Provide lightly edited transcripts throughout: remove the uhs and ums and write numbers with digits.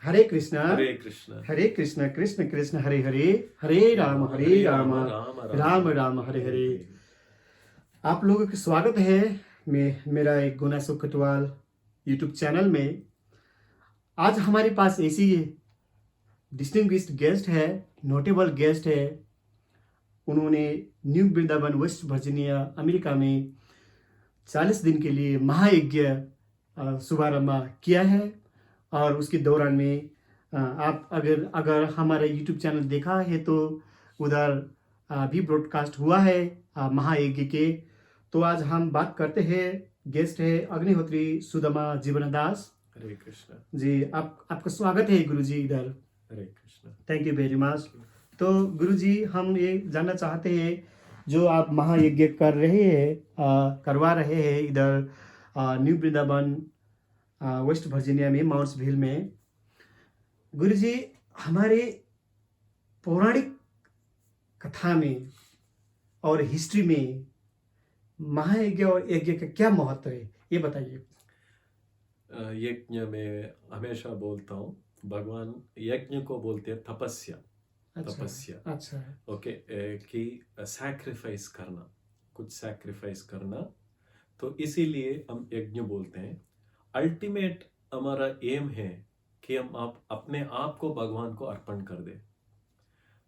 हरे कृष्णा हरे कृष्ण हरे कृष्ण कृष्ण कृष्ण हरे हरे हरे राम राम राम राम हरे हरे। आप लोगों का स्वागत है मेरा एक गुना सुख कटवाल यूट्यूब चैनल में। आज हमारे पास ऐसी डिस्टिंग्विश्ड गेस्ट है, नोटेबल गेस्ट है। उन्होंने new Vrindavan West Virginia America में 40 दिन के लिए महायज्ञ शुभारंभ किया है। और उसके दौरान में आप अगर अगर हमारा यूट्यूब चैनल देखा है तो उधर भी ब्रॉडकास्ट हुआ है महायज्ञ के। तो आज हम बात करते हैं, गेस्ट है अग्निहोत्री सुदामा जीवनदास। हरे कृष्ण जी, आपका स्वागत है गुरुजी इधर। Hare Krishna. Thank you very much. तो गुरुजी, हम ये जानना चाहते हैं, जो आप महायज्ञ कर रहे हैं, करवा रहे हैं इधर न्यू वृंदावन वेस्ट वर्जीनिया में माउंट्सविल में। गुरुजी, हमारे पौराणिक कथा में और हिस्ट्री में महायज्ञ और यज्ञ का क्या महत्व है, ये बताइए। यज्ञ में हमेशा बोलता हूँ, भगवान यज्ञ को बोलते हैं तपस्या। तपस्या, अच्छा। ओके, कि सैक्रिफाइस करना, कुछ सैक्रिफाइस करना, तो इसीलिए हम यज्ञ बोलते हैं। अल्टीमेट हमारा एम है कि हम अपने आप को भगवान को अर्पण कर दे।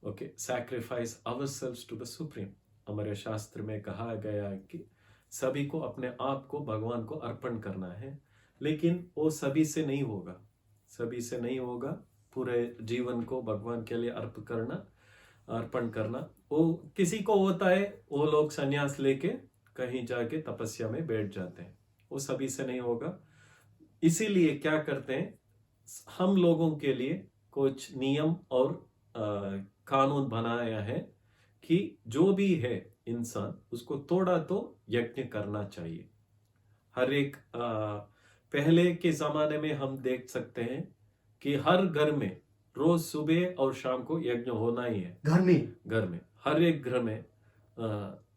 Okay, sacrifice ourselves to the supreme. हमारे शास्त्र में कहा गया है कि सभी को अपने आप को भगवान को अर्पण करना है, लेकिन वो सभी से नहीं होगा, सभी से नहीं होगा। पूरे जीवन को भगवान के लिए अर्पण करना वो किसी को होता है, वो लोग संन्यास लेके कहीं जाके तपस्या में बैठ जाते हैं, वो सभी से नहीं होगा। इसीलिए क्या करते हैं, हम लोगों के लिए कुछ नियम और कानून बनाया है कि जो भी है इंसान, उसको थोड़ा तो यज्ञ करना चाहिए। हर एक पहले के जमाने में हम देख सकते हैं कि हर घर में रोज सुबह और शाम को यज्ञ होना ही है। घर में हर एक घर में,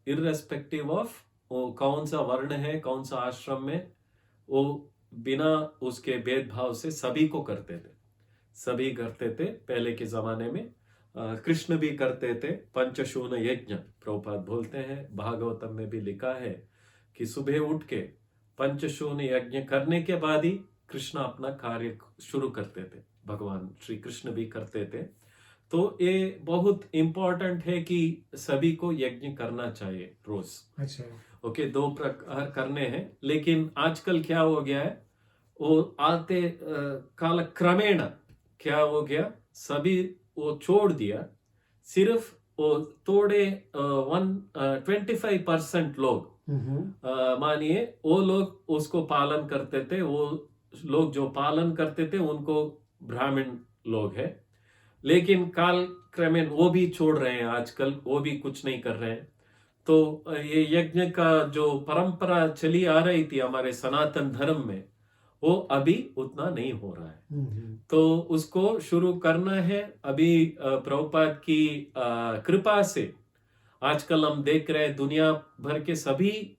इररेस्पेक्टिव ऑफ कौन सा वर्ण है, कौन सा आश्रम में, वो बिना उसके भेदभाव से सभी को करते थे, सभी करते थे पहले के जमाने में। कृष्ण भी करते थे पंचशून यज्ञ, प्रभुपाद बोलते हैं, भागवतम में भी लिखा है कि सुबह उठ के पंचशून यज्ञ करने के बाद ही कृष्ण अपना कार्य शुरू करते थे। भगवान श्री कृष्ण भी करते थे। तो ये बहुत इंपॉर्टेंट है कि सभी को यज्ञ करना चाहिए रोज। अच्छा। ओके, 2 प्रकार करने हैं, लेकिन आजकल क्या हो गया है, वो आते काल क्रमेण क्या हो गया, सभी वो छोड़ दिया। सिर्फ वो थोड़े 25% लोग, मानिए वो लोग उसको पालन करते थे। वो लोग जो पालन करते थे उनको ब्राह्मण लोग हैं, लेकिन काल क्रमेण वो भी छोड़ रहे हैं, आजकल वो भी कुछ नहीं कर रहे हैं। तो ये यज्ञ का जो परंपरा चली आ रही थी हमारे सनातन धर्म में, वो अभी उतना नहीं हो रहा है। तो उसको शुरू करना है अभी। प्रभुपाद की कृपा से आजकल हम देख रहे हैं दुनिया भर के सभी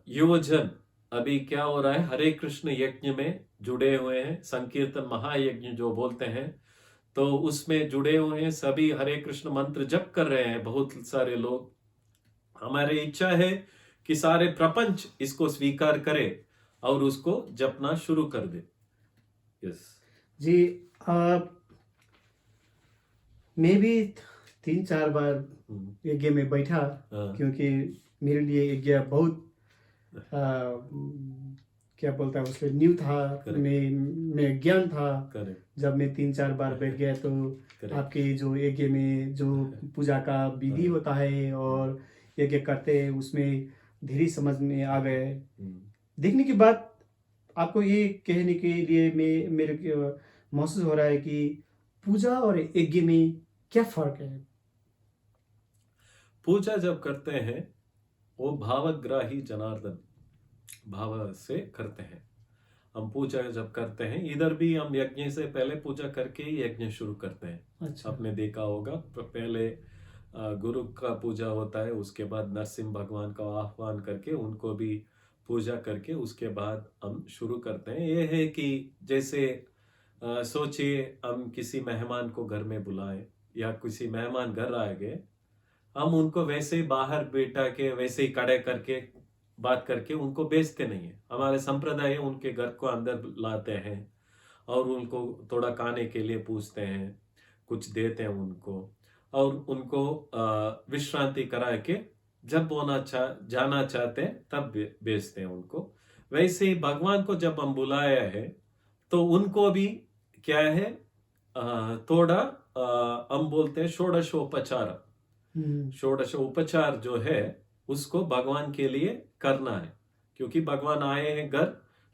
युवजन अभी क्या हो रहा है, हरे कृष्ण यज्ञ में जुड़े हुए हैं। संकीर्तन महायज्ञ जो बोलते हैं, तो उसमें जुड़े हुए हैं, सभी हरे कृष्ण मंत्र जप कर रहे हैं बहुत सारे लोग। हमारी इच्छा है कि सारे प्रपंच इसको स्वीकार करे और उसको जपना शुरू कर दे। यस जी, मैं भी 3-4 बार यज्ञ में बैठा, क्योंकि मेरे लिए यज्ञ बहुत क्या बोलता है उसके न्यू था, मैं ज्ञान था। जब मैं 3-4 बार बैठ गया तो आपके जो यज्ञ में जो पूजा का विधि होता है और यज्ञ करते हैं, उसमें धीरे समझ में आ गए। देखने के बाद आपको ये कहने के लिए मेरे महसूस हो रहा है कि पूजा और यज्ञ में क्या फर्क है। पूजा जब करते हैं वो भावग्राही जनार्दन भाव से करते हैं। हम पूजा जब करते हैं, इधर भी हम यज्ञ से पहले पूजा करके ही यज्ञ शुरू करते हैं। अच्छा। आपने देखा होगा, पहले गुरु का पूजा होता है, उसके बाद नरसिंह भगवान का आह्वान करके उनको भी पूजा करके उसके बाद हम शुरू करते हैं। ये है कि जैसे सोचिए हम किसी मेहमान को घर में बुलाए या किसी मेहमान घर आ गए, हम उनको वैसे ही बाहर बैठा के वैसे ही खड़े करके बात करके उनको बेचते नहीं है। हमारे संप्रदाय है, उनके घर को अंदर लाते हैं और उनको थोड़ा खाने के लिए पूछते हैं, कुछ देते हैं उनको और उनको विश्रांति करा के जब जाना चाहते हैं तब बेचते हैं उनको। वैसे ही भगवान को जब हम बुलाया है तो उनको भी क्या है, थोड़ा हम बोलते हैं षोडशोपचार। षोडशोपचार जो है उसको भगवान के लिए करना है, क्योंकि भगवान आए हैं घर,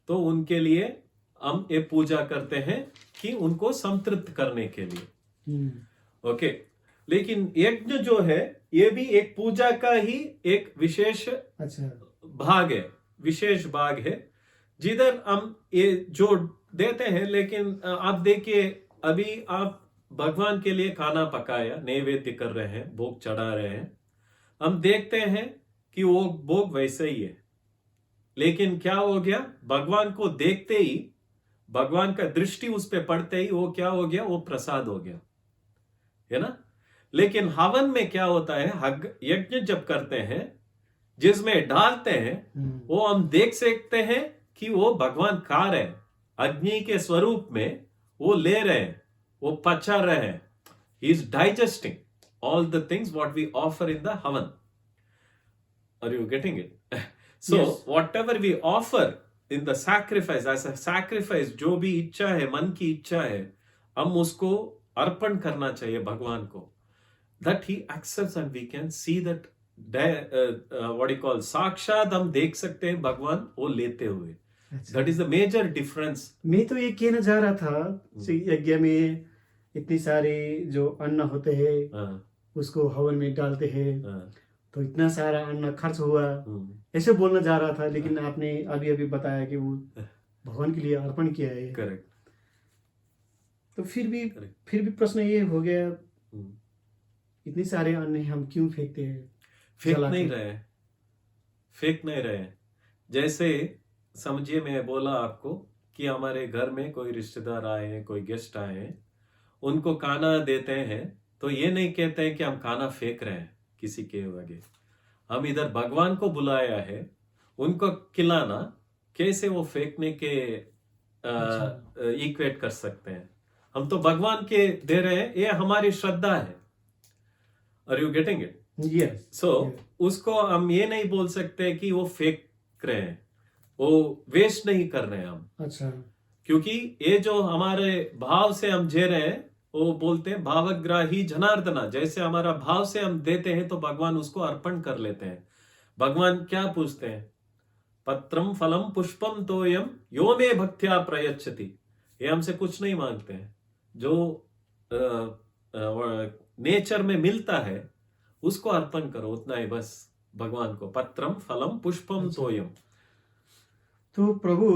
तो उनके लिए हम ये पूजा करते हैं कि उनको संतृप्त करने के लिए। ओके, लेकिन यज्ञ जो है ये भी एक पूजा का ही एक विशेष भाग है, विशेष भाग है, जिधर हम ये जो देते हैं। लेकिन आप देखिए, अभी आप भगवान के लिए खाना पकाया, नैवेद्य कर रहे हैं, भोग चढ़ा रहे हैं, हम देखते हैं कि वो भोग वैसे ही है, लेकिन क्या हो गया, भगवान को देखते ही, भगवान का दृष्टि उस पर पड़ते ही वो क्या हो गया, वो प्रसाद हो गया, है ना। लेकिन हवन में क्या होता है, यज्ञ जब करते हैं जिसमें डालते हैं, वो हम देख सकते हैं कि वो भगवान खा रहे हैं, अग्नि के स्वरूप में वो ले रहे हैं, वो पचा रहे हैं। He is digesting all the things what we offer in the havan. Are you getting it? So whatever we offer in the sacrifice, as a sacrifice, जो भी इच्छा है, मन की इच्छा है, हम उसको अर्पण करना चाहिए भगवान को, that he accepts and we can see that what you call साक्षात हम देख सकते हैं भगवान वो लेते हुए। That is the major difference। मैं तो ये कहना चाह रहा था, यज्ञ में इतनी सारे जो अन्न होते हैं उसको हवन में डालते हैं, तो इतना सारा अन्न खर्च हुआ, ऐसे बोलना चाह रहा था, लेकिन आपने अभी अभी बताया कि वो भगवान के लिए अर्पण किया है। करेक्ट। तो फिर भी प्रश्न ये हो गया, इतने सारे अन्न हम क्यों फेंकते हैं? फेंक नहीं रहे। जैसे समझिए, मैं बोला आपको कि हमारे घर में कोई रिश्तेदार आए हैं, कोई गेस्ट आए हैं, उनको खाना देते हैं, तो ये नहीं कहते हैं कि हम खाना फेंक रहे हैं किसी के वजह। हम इधर भगवान को बुलाया है, उनको खिलाना कैसे वो फेंकने के इक्वेट कर सकते हैं? हम तो भगवान के दे रहे हैं, ये हमारी श्रद्धा है। Are you getting it? Yes. So, उसको हम ये नहीं बोल सकते कि वो फेंक रहे हैं, वो वेस्ट नहीं कर रहे हैं हम। अच्छा। क्योंकि ये जो हमारे भाव से हम जे रहे हैं, वो बोलते हैं भावग्राही जनार्दना। जैसे हमारा भाव से हम देते हैं तो भगवान उसको अर्पण कर लेते हैं। भगवान क्या पूछते हैं? पत्रम फलम पुष्पम तोयम यो मे भक्त्या प्रयच्छति। ये हमसे कुछ नहीं मांगते हैं, जो नेचर में मिलता है उसको अर्पण करो, उतना ही बस भगवान को। पत्रम फलम पुष्पम तोयम। तो प्रभु,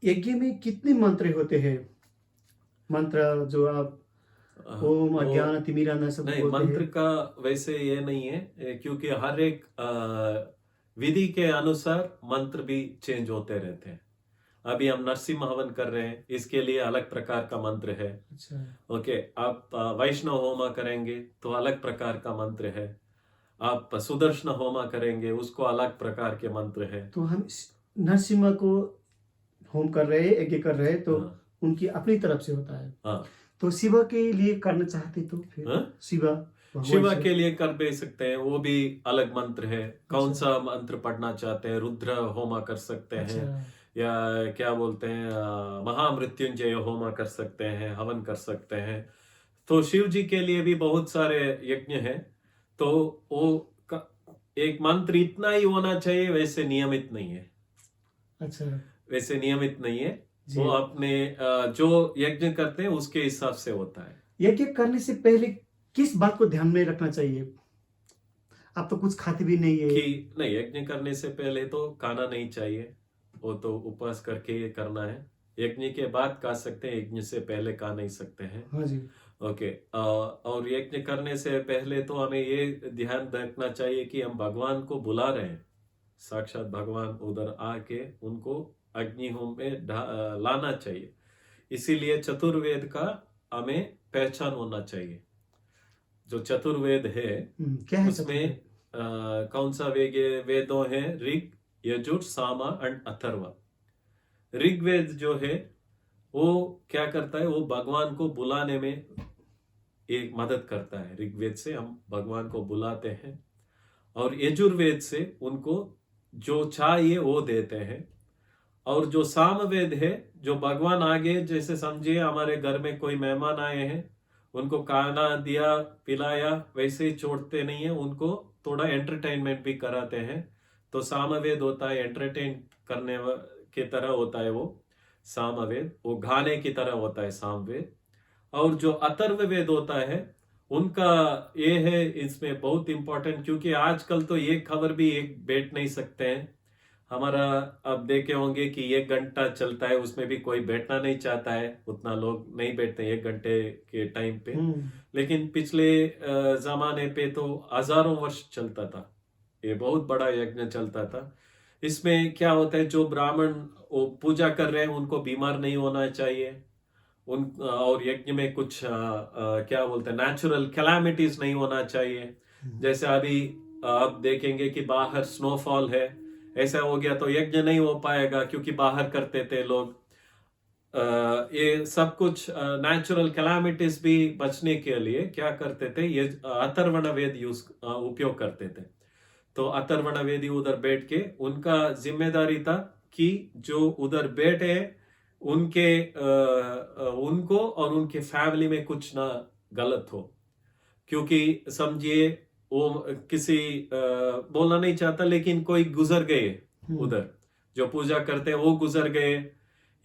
यज्ञ में कितने मंत्र होते हैं? मंत्र जो आप ओम अज्ञान तिमिरांधन सब नहीं, बोलते मंत्र हैं। का वैसे ये नहीं है, क्योंकि हर एक विधि के अनुसार मंत्र भी चेंज होते रहते हैं। अभी हम नरसिंह हवन कर रहे हैं, इसके लिए अलग प्रकार का मंत्र है। अच्छा। ओके, आप वैष्णव होमा करेंगे तो अलग प्रकार का मंत्र है। आप सुदर्शन होमा करेंगे, उसको अलग प्रकार के मंत्र है। तो हम नरसिम्हा को होम कर रहे हैं, यज्ञ कर रहे हैं, तो उनकी अपनी तरफ से होता है। हाँ। तो शिवा के लिए करना चाहते तो फिर शिवा के लिए कर भी सकते हैं, वो भी अलग मंत्र है। कौन सा मंत्र पढ़ना चाहते हैं? रुद्र होमा कर सकते हैं, या क्या बोलते हैं, महामृत्युंजय होमा कर सकते हैं, हवन कर सकते हैं। तो शिव जी के लिए भी बहुत सारे यज्ञ हैं। तो वो एक मंत्र इतना ही होना चाहिए, वैसे नियमित नहीं है। अच्छा, वैसे नियमित नहीं है, वो अपने जो यज्ञ करते हैं उसके हिसाब से होता है। यज्ञ करने से पहले किस बात को ध्यान में रखना चाहिए? आप तो कुछ खाते भी नहीं है। कि नहीं, यज्ञ करने से पहले तो खाना नहीं चाहिए, वो तो उपवास करके ये करना है। यज्ञ के बाद खा सकते हैं, यज्ञ से पहले खा नहीं सकते हैं। हाँ जी। ओके, और यज्ञ करने से पहले तो हमें ये ध्यान रखना चाहिए कि हम भगवान को बुला रहे हैं, साक्षात भगवान उधर आके उनको अग्निहोम में लाना चाहिए। इसीलिए चतुर्वेद का हमें पहचान होना चाहिए। जो चतुर्वेद है क्या है उसमें चतुर्वेद? कौन सा वेदों है? ऋग, यजुर, सामा एंड अथर्व। ऋग्वेद जो है वो क्या करता है? वो भगवान को बुलाने में एक मदद करता है। ऋग्वेद से हम भगवान को बुलाते हैं और यजुर्वेद से उनको जो चाहिए वो देते हैं। और जो सामवेद है, जो भगवान आगे, जैसे समझिए हमारे घर में कोई मेहमान आए हैं, उनको खाना दिया पिलाया, वैसे ही छोड़ते नहीं है, उनको थोड़ा एंटरटेनमेंट भी कराते हैं। तो सामवेद होता है एंटरटेन करने की तरह होता है वो सामवेद, वो गाने की तरह होता है सामवेद। और जो अथर्ववेद होता है उनका ये है, इसमें बहुत इंपॉर्टेंट, क्योंकि आजकल तो ये खबर भी एक बैठ नहीं सकते हैं। हमारा अब देखे होंगे कि 1 घंटा चलता है, उसमें भी कोई बैठना नहीं चाहता है, उतना लोग नहीं बैठते 1 घंटे के टाइम पे। लेकिन पिछले जमाने पे तो हजारों वर्ष चलता था, ये बहुत बड़ा यज्ञ चलता था। इसमें क्या होता है, जो ब्राह्मण वो पूजा कर रहे हैं उनको बीमार नहीं होना चाहिए, उन और यज्ञ में कुछ क्या बोलते हैं, नेचुरल कैलामिटीज नहीं होना चाहिए। जैसे अभी आप देखेंगे कि बाहर स्नोफॉल है, ऐसा हो गया तो यज्ञ नहीं हो पाएगा, क्योंकि बाहर करते थे लोग। ये सब कुछ नेचुरल कैलामिटीज भी बचने के लिए क्या करते थे, ये अथर्वण वेद उपयोग करते थे। तो अथर्वण वेदी उधर बैठ के उनका जिम्मेदारी था कि जो उधर बैठे उनके उनको और उनके फैमिली में कुछ ना गलत हो। क्योंकि समझिए वो किसी बोलना नहीं चाहता, लेकिन कोई गुजर गए उधर, जो पूजा करते हैं वो गुजर गए,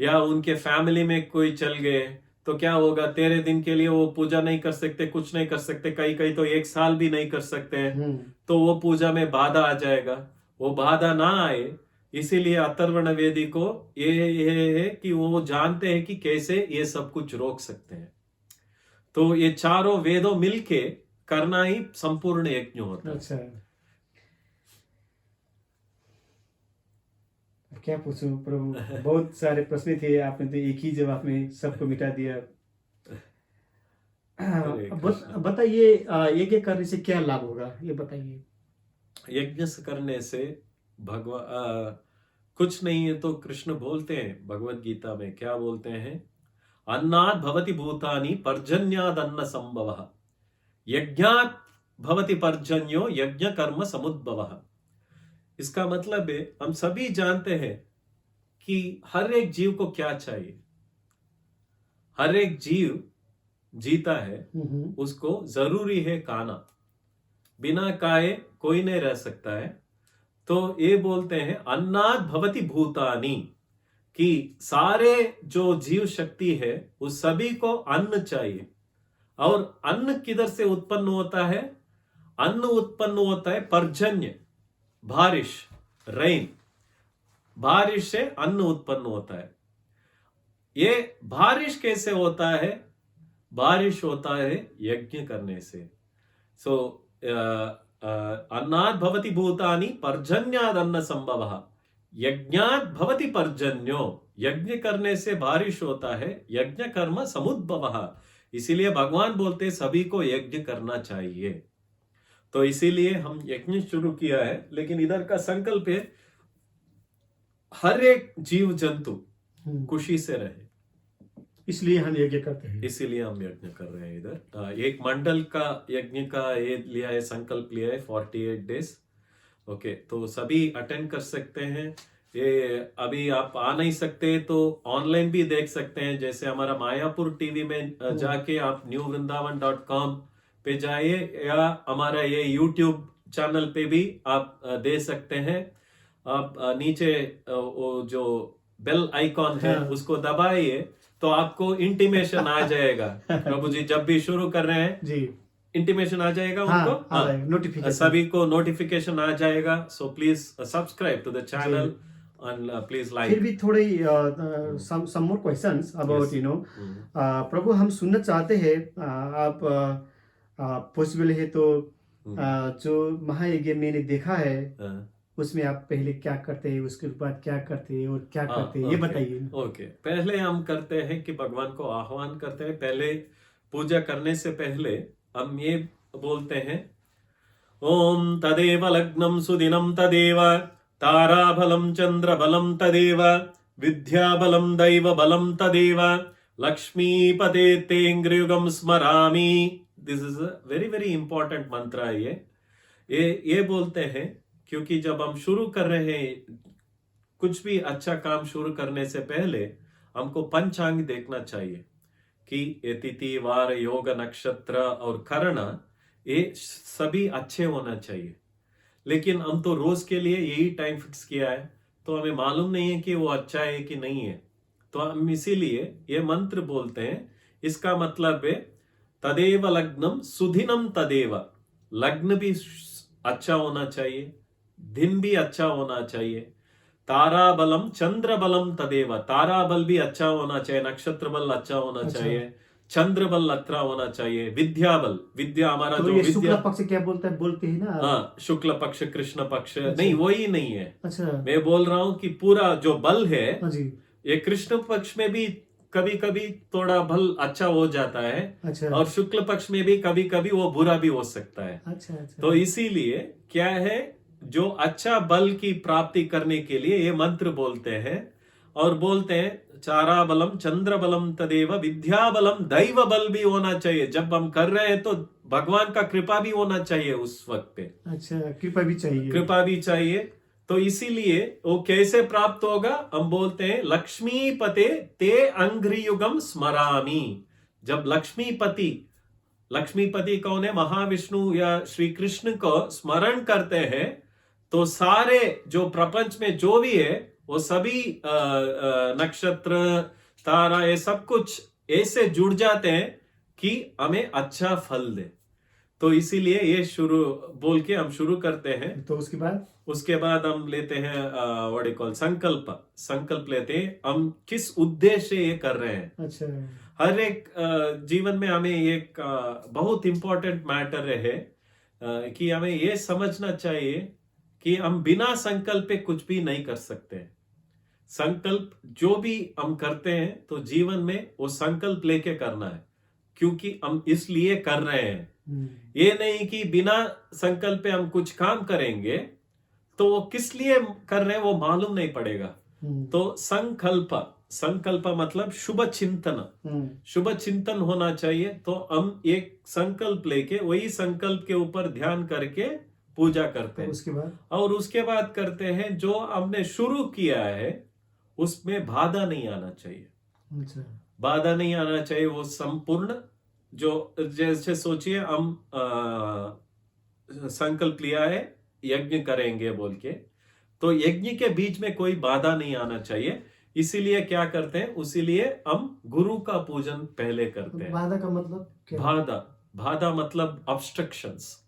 या उनके फैमिली में कोई चल गए, तो क्या होगा, 13 दिन के लिए वो पूजा नहीं कर सकते, कुछ नहीं कर सकते, कई कई तो 1 साल भी नहीं कर सकते हैं। तो वो पूजा में बाधा आ जाएगा, वो बाधा ना आए, इसीलिए अथर्वण वेदी को ये है कि वो जानते हैं कि कैसे ये सब कुछ रोक सकते हैं। तो ये चारों वेदों मिलके करना ही संपूर्ण यज्ञ होता है। अच्छा, क्या पूछूं प्रभु, बहुत सारे प्रश्न थे, आपने तो एक ही जवाब में सबको मिटा दिया। हरे कृष्ण। बताइए, यज्ञ करने से क्या लाभ होगा, ये बताइए। यज्ञ करने से भगवान कुछ नहीं है, तो कृष्ण बोलते हैं भगवत गीता में, क्या बोलते हैं, अन्नात् भवति भूतानि पर्जन्याद् अन्न संभवः, यज्ञात् भवति पर्जन्यो यज्ञ कर्म समुद्भवः। इसका मतलब है, हम सभी जानते हैं कि हर एक जीव को क्या चाहिए। हर एक जीव जीता है, उसको जरूरी है खाना, बिना खाए कोई नहीं रह सकता है। तो ये बोलते हैं अन्नात् भवति भूतानि, कि सारे जो जीव शक्ति है उस सभी को अन्न चाहिए। और अन्न किधर से उत्पन्न होता है? अन्न उत्पन्न होता है पर्जन्य, बारिश, रेन, बारिश से अन्न उत्पन्न होता है। ये बारिश कैसे होता है? बारिश होता है यज्ञ करने से। सो अन्नात् भवति भूतानि पर्जन्याद् अन्न संभवः, यज्ञात् भवति पर्जन्यो, यज्ञ करने से बारिश होता है, यज्ञ कर्म समुद्भवः। इसीलिए भगवान बोलते सभी को यज्ञ करना चाहिए। तो इसीलिए हम यज्ञ शुरू किया है, लेकिन इधर का संकल्प है हर एक जीव जंतु खुशी से रहे, इसलिए हम यज्ञ करते हैं। इसीलिए हम यज्ञ कर रहे हैं। इधर एक मंडल का यज्ञ का ये लिया है, संकल्प लिया है 48 डेज। ओके, तो सभी अटेंड कर सकते हैं। ये अभी आप आ नहीं सकते तो ऑनलाइन भी देख सकते हैं, जैसे हमारा मायापुर टीवी में जाके आप newvrindavan.com पे जाइए, या हमारा ये यूट्यूब चैनल पे भी आप दे सकते हैं। आप नीचे वो जो बेल आइकॉन है उसको दबाइए, तो आपको इंटीमेशन आ जाएगा। प्रभु जी जब भी शुरू कर रहे हैं जी, इंटीमेशन आ जाएगा उनको, नोटिफिकेशन, सभी को नोटिफिकेशन आ जाएगा। So please subscribe to the channel and please like. फिर भी थोड़ी some more questions about प्रभु, हम सुनना चाहते हैं, आप पॉसिबल है तो जो महायज्ञ मैंने देखा है उसमें आप पहले क्या करते हैं, उसके बाद क्या करते हैं और क्या करते हैं, ये ओके बताइए। ओके। पहले हम करते हैं कि भगवान को आह्वान करते हैं। पहले पूजा करने से पहले हम ये बोलते हैं, ओम तदेव लग्नं सुदिनं तदेव ताराबलं चंद्रबलं तदेव विद्याबलं दैवबलं तदेव लक्ष्मीपते तेङ्ग्रियुगं स्मरामि। This is a very very important मंत्र है ये बोलते हैं क्योंकि जब हम शुरू कर रहे हैं कुछ भी अच्छा काम शुरू करने से पहले हमको पंचांग देखना चाहिए कि ये तिथि वार योग नक्षत्र और करण ये सभी अच्छे होना चाहिए। लेकिन हम तो रोज के लिए यही टाइम फिक्स किया है, तो हमें मालूम नहीं है कि वो अच्छा है कि नहीं है। तो हम इसीलिए ये मंत्र बोलते हैं। इसका मतलब है तदेव लग्नम सुदिनम तदेव। लग्न भी अच्छा होना चाहिए, दिन भी अच्छा होना चाहिए। तारा बलम चंद्र बलम तदेव। तारा बल भी अच्छा होना चाहिए, नक्षत्र बल अच्छा होना अच्छा। चाहिए, चंद्र बल अच्छा होना चाहिए, विद्या बल, विद्या हमारा तो जो ये विद्या, शुक्ला पक्ष क्या बोलते हैं ना आप? हाँ शुक्ल पक्ष कृष्ण पक्ष अच्छा। नहीं, वही नहीं है। अच्छा। मैं बोल रहा हूं कि पूरा जो बल है हाँ जी। ये कृष्ण पक्ष में भी कभी कभी थोड़ा बल अच्छा हो जाता है, अच्छा और शुक्ल पक्ष में भी कभी कभी वो बुरा भी हो सकता है। अच्छा। अच्छा। तो इसीलिए क्या है, जो अच्छा बल की प्राप्ति करने के लिए ये मंत्र बोलते हैं। और बोलते हैं चारा बलम चंद्र बलम तदेव विद्या बलम दैव बल भी होना चाहिए। जब हम कर रहे हैं तो भगवान का कृपा भी होना चाहिए उस वक्त पे। अच्छा, कृपा भी चाहिए। कृपा भी चाहिए। तो इसीलिए वो कैसे प्राप्त होगा, हम बोलते हैं लक्ष्मीपते ते अंघ्रियुगम स्मरामि। जब लक्ष्मीपति कौन है, महाविष्णु या श्री कृष्ण को स्मरण करते हैं तो सारे जो प्रपंच में जो भी है वो सभी नक्षत्र तारा ये सब कुछ ऐसे जुड़ जाते हैं कि हमें अच्छा फल दे। तो इसीलिए ये शुरू बोल के हम शुरू करते हैं। तो उसके बाद हम लेते हैं व्हाट यू कॉल संकल्प लेते हैं, हम किस उद्देश्य से ये कर रहे हैं। अच्छा। हर एक जीवन में हमें एक बहुत इंपॉर्टेंट मैटर है कि हमें ये समझना चाहिए कि हम बिना संकल्प पे कुछ भी नहीं कर सकते। संकल्प जो भी हम करते हैं तो जीवन में वो संकल्प लेके करना है, क्योंकि हम इसलिए कर रहे हैं। ये नहीं कि बिना संकल्प पे हम कुछ काम करेंगे तो वो किस लिए कर रहे हैं वो मालूम नहीं पड़ेगा। तो संकल्प मतलब शुभ चिंतन होना चाहिए। तो हम एक संकल्प लेके वही संकल्प के ऊपर ध्यान करके पूजा करते हैं। और उसके बाद करते हैं जो हमने शुरू किया है उसमें बाधा नहीं आना चाहिए। अच्छा। बाधा नहीं आना चाहिए, वो संपूर्ण जो जैसे सोचिए हम संकल्प लिया है यज्ञ करेंगे बोल के, तो यज्ञ के बीच में कोई बाधा नहीं आना चाहिए। इसीलिए क्या करते हैं, उसीलिए हम गुरु का पूजन पहले करते हैं। बाधा का मतलब क्या? बाधा मतलब ऑब्स्ट्रक्शंस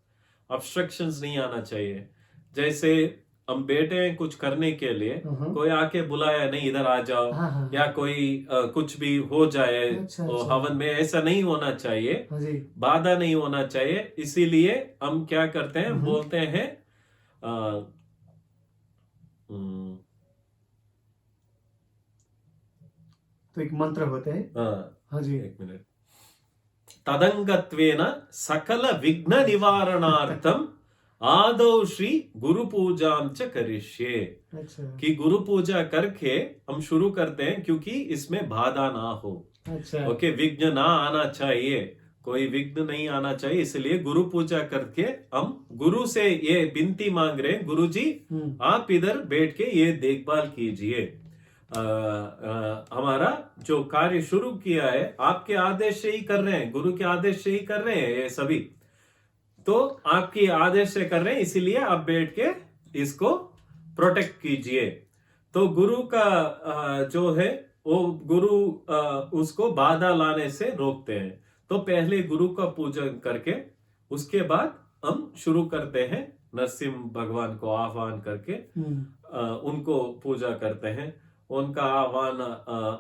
नहीं आना चाहिए। जैसे हम बैठे हैं कुछ करने के लिए, कोई आके बुलाया नहीं इधर आ जाओ, या कोई कुछ भी हो जाए हवन में, ऐसा नहीं होना चाहिए। बाधा नहीं होना चाहिए। इसीलिए हम क्या करते हैं, बोलते हैं तो एक मंत्र होते हैं। हाँ जी, एक मिनट। तदंगत्वेन सकल विघ्न निवारणार्थम आदौ श्री गुरु पूजाम च करिष्ये। अच्छा। कि गुरु पूजा करके हम शुरू करते हैं, क्योंकि इसमें बाधा ना हो। अच्छा। ओके, विघ्न ना आना चाहिए, कोई विघ्न नहीं आना चाहिए। इसलिए गुरु पूजा करके हम गुरु से ये विनती मांग रहे हैं, गुरु जी आप इधर बैठ के ये देखभाल कीजिए। हमारा जो कार्य शुरू किया है आपके आदेश से ही कर रहे हैं, गुरु के आदेश से ही कर रहे हैं ये सभी, तो आपकी आदेश से कर रहे हैं, इसीलिए आप बैठ के इसको प्रोटेक्ट कीजिए। तो गुरु का जो है वो गुरु उसको बाधा लाने से रोकते हैं। तो पहले गुरु का पूजन करके उसके बाद हम शुरू करते हैं नरसिंह भगवान को आह्वान करके उनको पूजा करते हैं। उनका आह्वान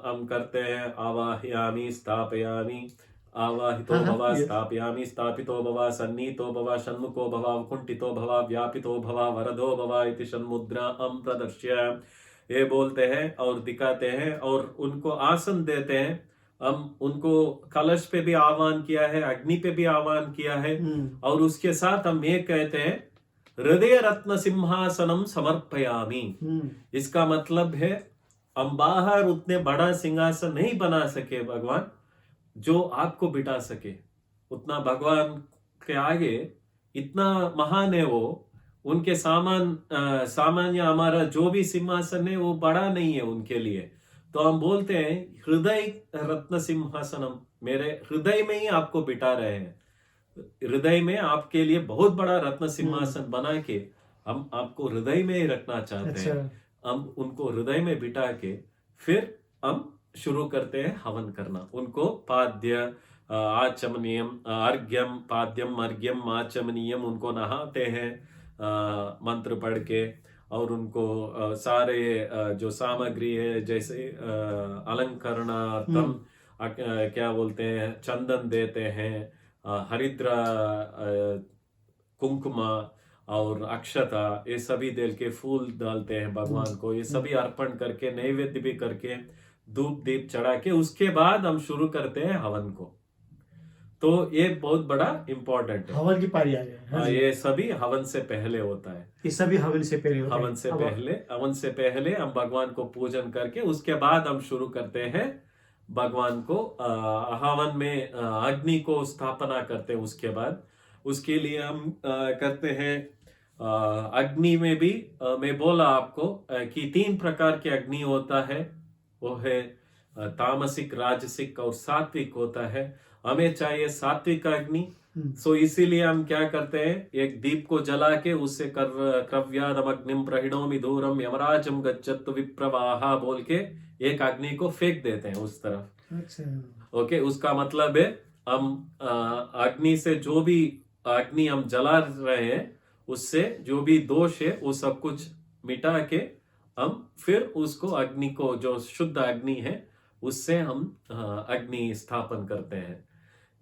हम करते हैं, आवाहयामि स्थापयामि आवाहितो हाँ, भव, yes. स्थापयामि, स्थापितो भव, सन्नीतो भव, षण्मुखो भव, कुंठितो भव, व्यापितो भव, वरदो भव इति षण्मुद्रा प्रदर्श्य, ये बोलते हैं और दिखाते हैं और उनको आसन देते हैं। हम उनको कलश पे भी आह्वान किया है, अग्नि पे भी आह्वान किया है, और उसके साथ हम ये कहते हैं हृदय रत्न सिंहासनम समर्पयामि। इसका मतलब है हम बाहर उतने बड़ा सिंहासन नहीं बना सके भगवान, जो आपको बिठा सके, उतना भगवान के आगे इतना महान है वो। उनके सामान्य हमारा जो भी सिंहासन है वो बड़ा नहीं है उनके लिए। तो हम बोलते हैं हृदय रत्न सिंहासनम, मेरे हृदय में ही आपको बिठा रहे हैं, हृदय में आपके लिए बहुत बड़ा रत्न सिंहासन बना के हम आपको हृदय में ही रखना चाहते हैं। हम उनको हृदय में बिठा के फिर हम शुरू करते हैं हवन करना। उनको पाद्य आचमनीयम, अर्घ्यम, पाद्यम, अर्घ्यम, आचमनीयम, उनको नहाते हैं मंत्र पढ़ के, और उनको सारे जो सामग्री है जैसे अलंकरणार्थम क्या बोलते हैं, चंदन देते हैं, हरिद्रा, कुंकुमा और अक्षता, ये सभी दे के फूल डालते हैं भगवान को। ये सभी अर्पण करके नैवेद्य भी करके धूप दीप चढ़ा के उसके बाद हम शुरू करते हैं हवन को। तो ये बहुत बड़ा इम्पोर्टेंट है। हवन की पारी आ गया। ये सभी हवन से पहले होता है। ये सभी हवन से पहले होता है। हवन से पहले हम भगवान को पूजन करके उसके बाद हम शुरू करते हैं भगवान को हवन में अग्नि को स्थापना करते हैं। उसके बाद उसके लिए हम करते हैं अग्नि में भी मैं बोला आपको कि 3 प्रकार के अग्नि होता है, वो है तामसिक, राजसिक और सात्विक होता है। हमें चाहिए सात्विक अग्नि। सो इसीलिए हम क्या करते हैं, एक दीप को जला के उससे क्रव्यादम अग्निम प्रहिणोमि दूरम यमराजम गच्छतु विप्रवाहा बोल के एक अग्नि को फेंक देते हैं उस तरफ। अच्छा। ओके, उसका मतलब है हम अग्नि से जो भी अग्नि हम जला रहे हैं उससे जो भी दोष है वो सब कुछ मिटा के हम फिर उसको अग्नि को, जो शुद्ध अग्नि है उससे हम अग्नि स्थापन करते हैं।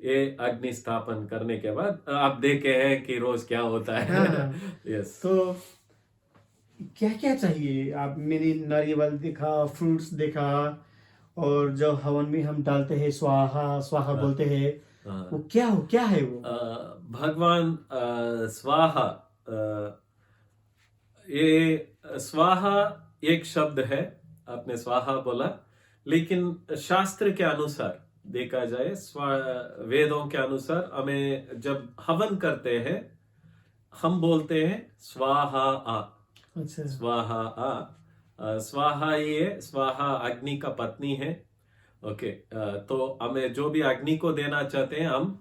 ये अग्नि स्थापन करने के बाद आप देखे हैं कि रोज क्या होता है। यस। तो क्या क्या चाहिए? आप मैंने नारियल देखा, फ्रूट्स देखा, और जब हवन में हम डालते हैं स्वाहा स्वाहा बोलते हैं, वो क्या है वो? भगवान स्वाहा, ये स्वाहा एक शब्द है, आपने स्वाहा बोला, लेकिन शास्त्र के अनुसार देखा जाए, वेदों के अनुसार हमें जब हवन करते हैं हम बोलते हैं स्वाहा आ। अच्छा। स्वाहा आ, स्वाहा ये स्वाहा अग्नि का पत्नी है। ओके, तो हमें जो भी अग्नि को देना चाहते हैं हम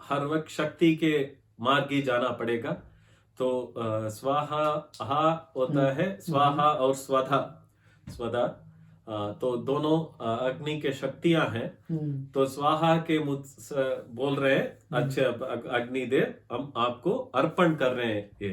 हर वक्त शक्ति के मार्ग ही जाना पड़ेगा। तो स्वाहा हा होता है, स्वाहा और स्वधा, तो दोनों अग्नि के शक्तियां हैं। तो स्वाहा के मुझ बोल रहे हैं अच्छे अग्निदेव, हम आपको अर्पण कर रहे हैं ये